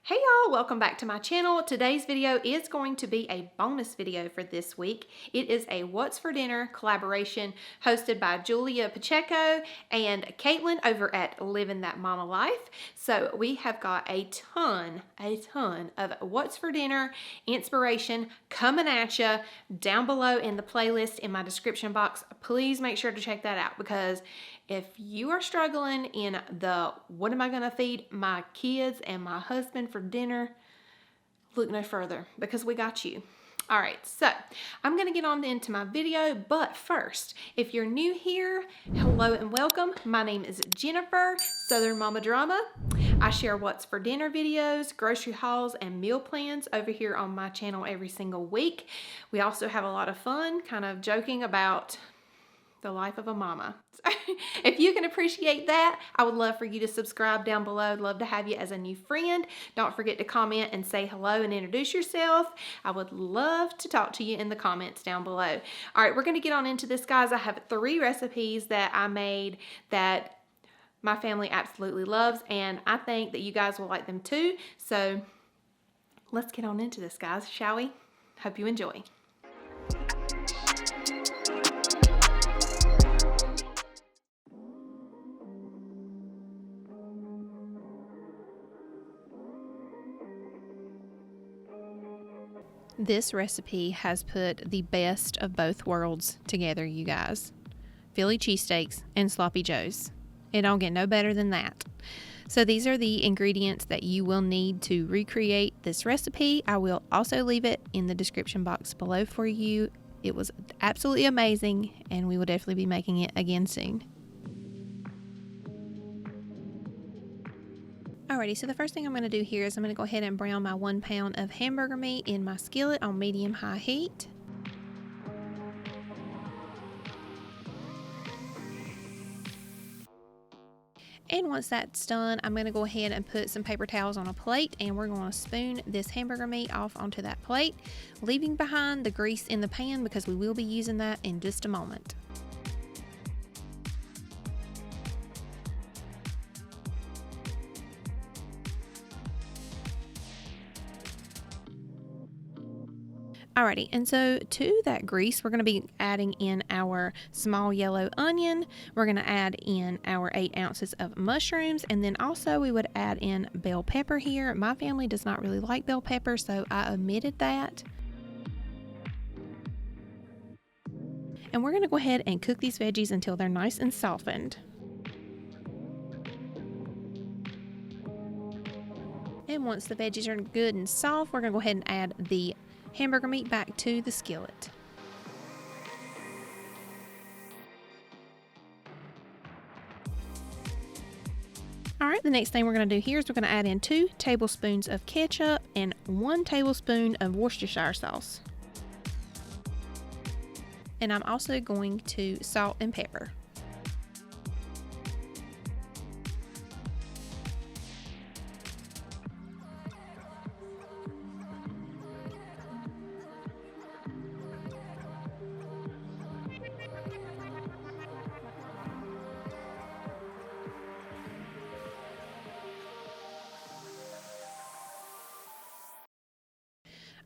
Hey y'all, welcome back to my channel. Today's video is going to be a bonus video for this week. It is a What's for Dinner collaboration hosted by Julia Pacheco and Caitlin over at Living That Mama Life. So we have got a ton of What's for Dinner inspiration coming at you down below in the playlist in my description box. Please make sure to check that out, because if you are struggling in the what am I going to feed my kids and my husband for dinner, look no further, because we got you. All right, so I'm going to get on into my video, but first, if you're new here, hello and welcome. My name is Jennifer, Southern Mama Drama. I share what's for dinner videos, grocery hauls, and meal plans over here on my channel every single week. We also have a lot of fun, kind of joking about the life of a mama. So if you can appreciate that, I would love for you to subscribe down below. I'd love to have you as a new friend. Don't forget to comment and say hello and introduce yourself. I would love to talk to you in the comments down below. All right, we're going to get on into this, guys. I have 3 recipes that I made that my family absolutely loves, and I think that you guys will like them too. So let's get on into this, guys, shall we? Hope you enjoy. This recipe has put the best of both worlds together, you guys. Philly cheesesteaks and sloppy joes. It don't get no better than that. So these are the ingredients that you will need to recreate this recipe. I will also leave it in the description box below for you. It was absolutely amazing, and we will definitely be making it again soon. Alrighty, so the first thing I'm going to do here is I'm going to go ahead and brown my 1 pound of hamburger meat in my skillet on medium-high heat. And once that's done, I'm going to go ahead and put some paper towels on a plate, and we're going to spoon this hamburger meat off onto that plate, leaving behind the grease in the pan because we will be using that in just a moment. Alrighty, and so to that grease, we're going to be adding in our small yellow onion. We're going to add in our 8 ounces of mushrooms, and then also we would add in bell pepper here. My family does not really like bell pepper, so I omitted that. And we're going to go ahead and cook these veggies until they're nice and softened. And once the veggies are good and soft, we're going to go ahead and add the hamburger meat back to the skillet. Alright, the next thing we're going to do here is we're going to add in 2 tablespoons of ketchup and 1 tablespoon of Worcestershire sauce. And I'm also going to salt and pepper.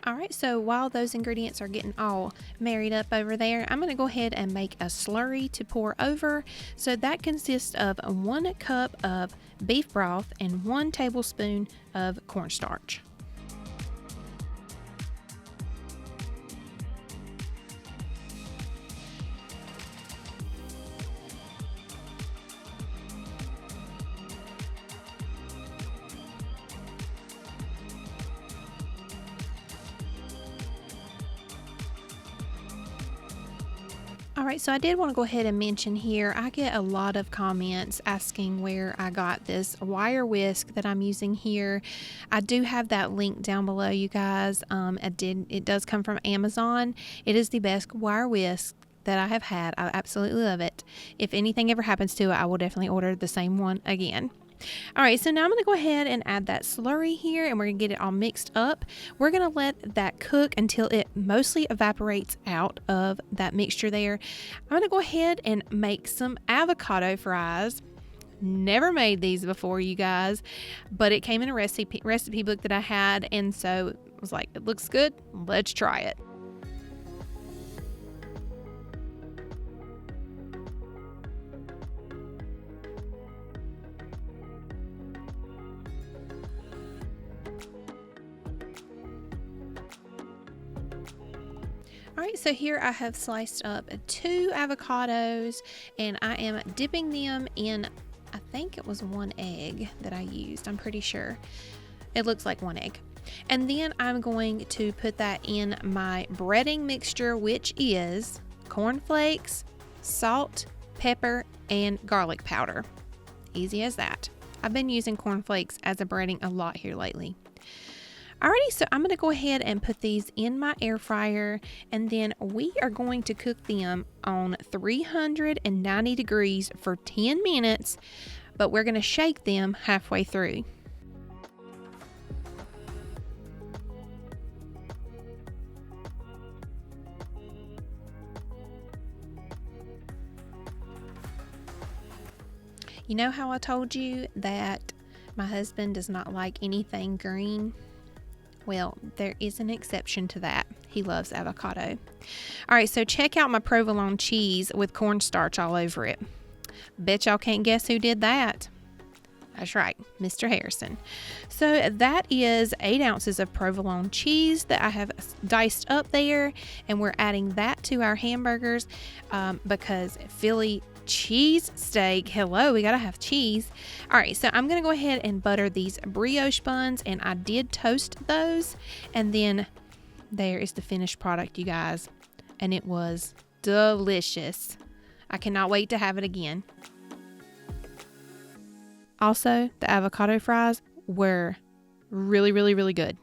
Alright, so while those ingredients are getting all married up over there, I'm going to go ahead and make a slurry to pour over. So that consists of 1 cup of beef broth and 1 tablespoon of cornstarch. Alright, so I did want to go ahead and mention here, I get a lot of comments asking where I got this wire whisk that I'm using here. I do have that link down below, you guys. It does come from Amazon. It is the best wire whisk that I have had. I absolutely love it. If anything ever happens to it, I will definitely order the same one again. Alright, so now I'm going to go ahead and add that slurry here, and we're going to get it all mixed up. We're going to let that cook until it mostly evaporates out of that mixture there. I'm going to go ahead and make some avocado fries. never made these before, you guys, but it came in a recipe book that I had, and so I was like, it looks good, let's try it. All right, so here I have sliced up 2 avocados, and I am dipping them in, I think it was 1 egg that I used. I'm pretty sure. It looks like 1 egg. And then I'm going to put that in my breading mixture, which is cornflakes, salt, pepper, and garlic powder. Easy as that. I've been using cornflakes as a breading a lot here lately. Alrighty, so I'm going to go ahead and put these in my air fryer, and then we are going to cook them on 390 degrees for 10 minutes, but we're going to shake them halfway through. You know how I told you that my husband does not like anything green? Well, there is an exception to that. He loves avocado. All right, so check out my provolone cheese with cornstarch all over it. Bet y'all can't guess who did that. That's right, Mr. Harrison. So that is 8 ounces of provolone cheese that I have diced up there, and we're adding that to our hamburgers because Philly cheesesteak, hello, we gotta have cheese. All right, so I'm gonna go ahead and butter these brioche buns, and I did toast those, and then there is the finished product, you guys, and it was delicious. I cannot wait to have it again. Also, the avocado fries were really, really, really good.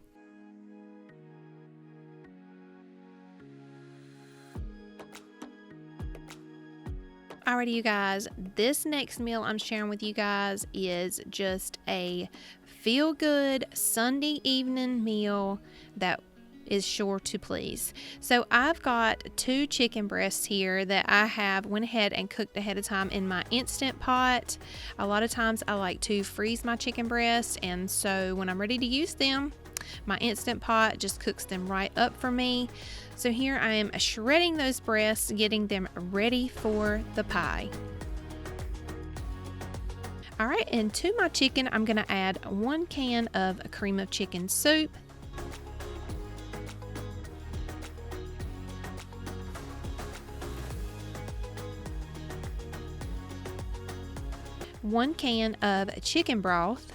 Alrighty, you guys, this next meal I'm sharing with you guys is just a feel-good Sunday evening meal that is sure to please. So I've got 2 chicken breasts here that I have went ahead and cooked ahead of time in my Instant Pot. A lot of times I like to freeze my chicken breasts, and so when I'm ready to use them, my Instant Pot just cooks them right up for me. So here I am shredding those breasts, getting them ready for the pie. All right, and to my chicken, I'm gonna add 1 can of cream of chicken soup, 1 can of chicken broth,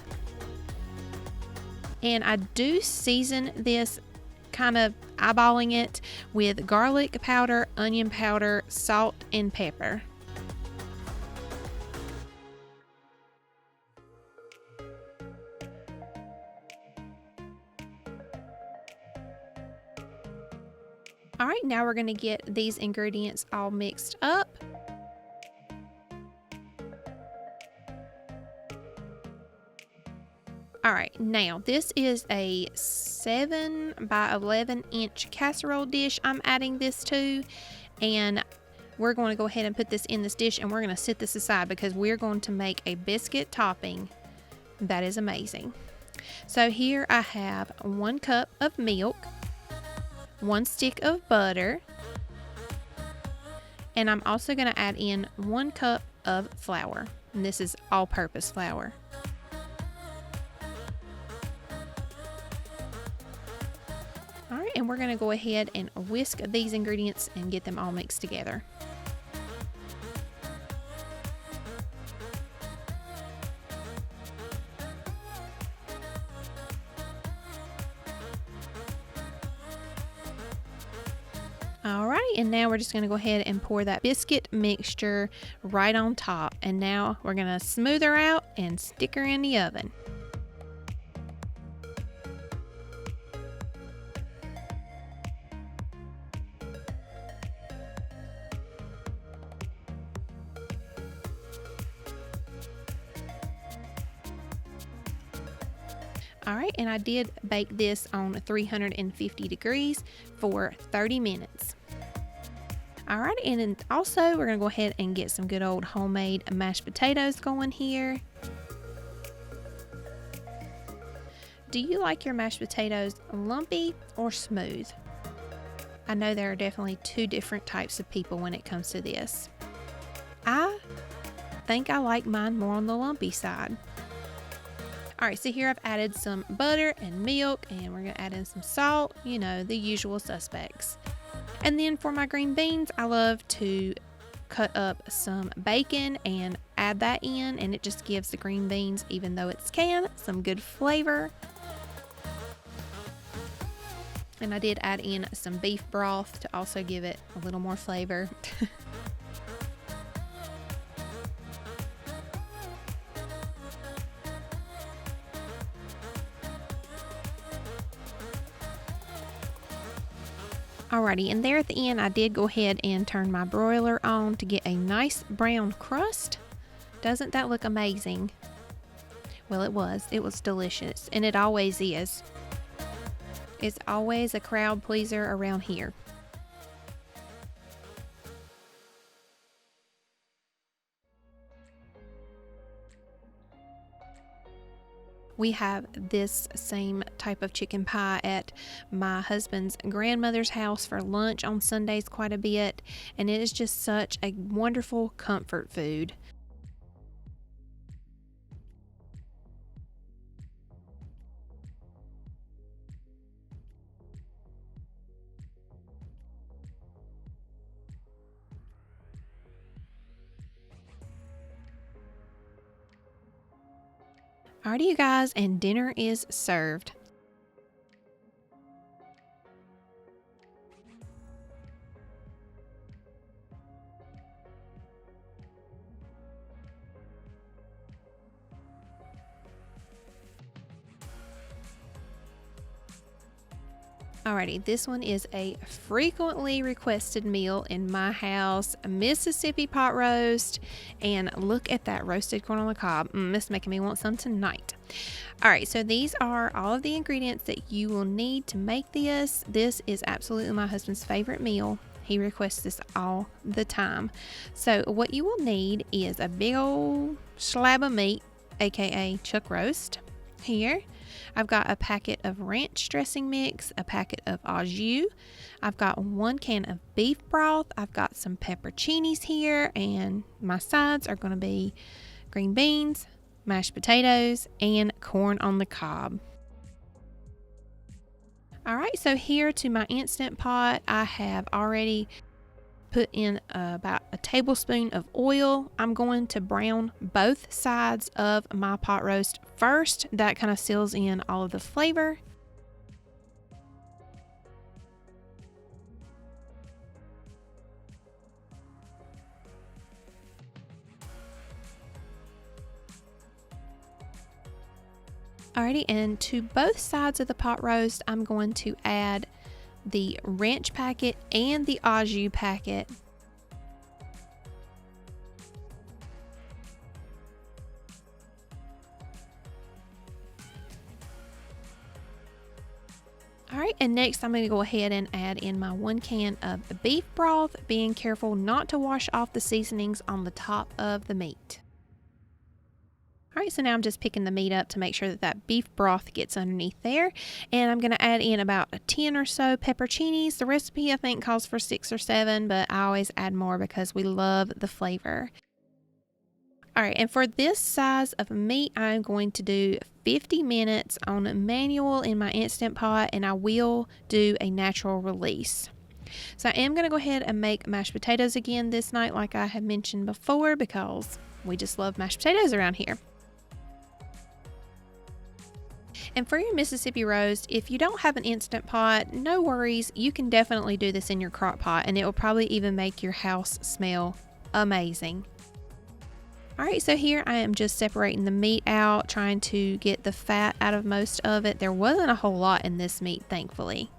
and I do season this, kind of eyeballing it with garlic powder, onion powder, salt, and pepper. All right, now we're going to get these ingredients all mixed up. All right, now this is a 7 by 11 inch casserole dish I'm adding this to, and we're going to go ahead and put this in this dish, and we're going to set this aside because we're going to make a biscuit topping that is amazing. So here I have 1 cup of milk, 1 stick of butter, and I'm also going to add in 1 cup of flour, and this is all-purpose flour. All right, and we're going to go ahead and whisk these ingredients and get them all mixed together. All right, and now we're just going to go ahead and pour that biscuit mixture right on top. And now we're going to smooth her out and stick her in the oven. All right, and I did bake this on 350 degrees for 30 minutes. All right, and then also we're gonna go ahead and get some good old homemade mashed potatoes going here. Do you like your mashed potatoes lumpy or smooth? I know there are definitely two different types of people when it comes to this. I think I like mine more on the lumpy side. All right, so here I've added some butter and milk, and we're gonna add in some salt, you know, the usual suspects. And then for my green beans, I love to cut up some bacon and add that in, and it just gives the green beans, even though it's canned, some good flavor. And I did add in some beef broth to also give it a little more flavor. Alrighty, and there at the end I did go ahead and turn my broiler on to get a nice brown crust. Doesn't that look amazing? Well, it was delicious, and it always is. It's always a crowd pleaser around here. We have this same type of chicken pie at my husband's grandmother's house for lunch on Sundays quite a bit, and it is just such a wonderful comfort food. Alrighty, you guys, and dinner is served. Alrighty, this one is a frequently requested meal in my house, a Mississippi pot roast, and look at that roasted corn on the cob. This is making me want some tonight. Alright, so these are all of the ingredients that you will need to make this. This is absolutely my husband's favorite meal. He requests this all the time. So what you will need is a big old slab of meat, aka chuck roast. Here I've got a packet of ranch dressing mix, a packet of au jus. I've got 1 can of beef broth. I've got some pepperoncinis here, and my sides are going to be green beans, mashed potatoes, and corn on the cob. Alright, so here to my Instant Pot, I have already put in about a tablespoon of oil. I'm going to brown both sides of my pot roast first. That kind of seals in all of the flavor. Alrighty, and to both sides of the pot roast, I'm going to add the ranch packet and the au jus packet. Alright, and next I'm going to go ahead and add in my 1 can of beef broth, being careful not to wash off the seasonings on the top of the meat. Alright, so now I'm just picking the meat up to make sure that that beef broth gets underneath there. And I'm going to add in about 10 or so pepperoncinis. The recipe I think calls for 6 or 7, but I always add more because we love the flavor. Alright, and for this size of meat, I'm going to do 50 minutes on manual in my Instant Pot, and I will do a natural release. So I am going to go ahead and make mashed potatoes again this night like I had mentioned before, because we just love mashed potatoes around here. And for your Mississippi roast, if you don't have an Instant Pot, no worries. You can definitely do this in your crock pot, and it will probably even make your house smell amazing. Alright, so here I am just separating the meat out, trying to get the fat out of most of it. There wasn't a whole lot in this meat, thankfully.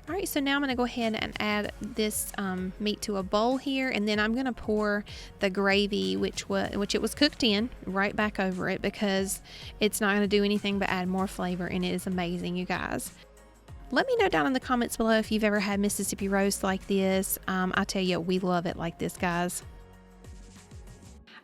Alright, Alright, so now I'm going to go ahead and add this meat to a bowl here, and then I'm going to pour the gravy, which it was cooked in, right back over it, because it's not going to do anything but add more flavor, and it is amazing, you guys. Let me know down in the comments below if you've ever had Mississippi roast like this. I tell you, we love it like this, guys.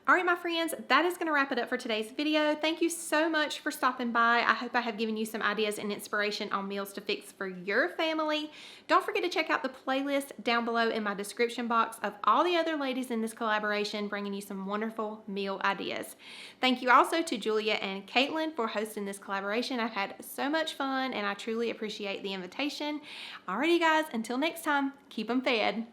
Alright, my friends, that is going to wrap it up for today's video. Thank you so much for stopping by. I hope I have given you some ideas and inspiration on meals to fix for your family. Don't forget to check out the playlist down below in my description box of all the other ladies in this collaboration bringing you some wonderful meal ideas. Thank you also to Julia and Caitlin for hosting this collaboration. I've had so much fun and I truly appreciate the invitation. Alrighty guys, until next time, keep them fed.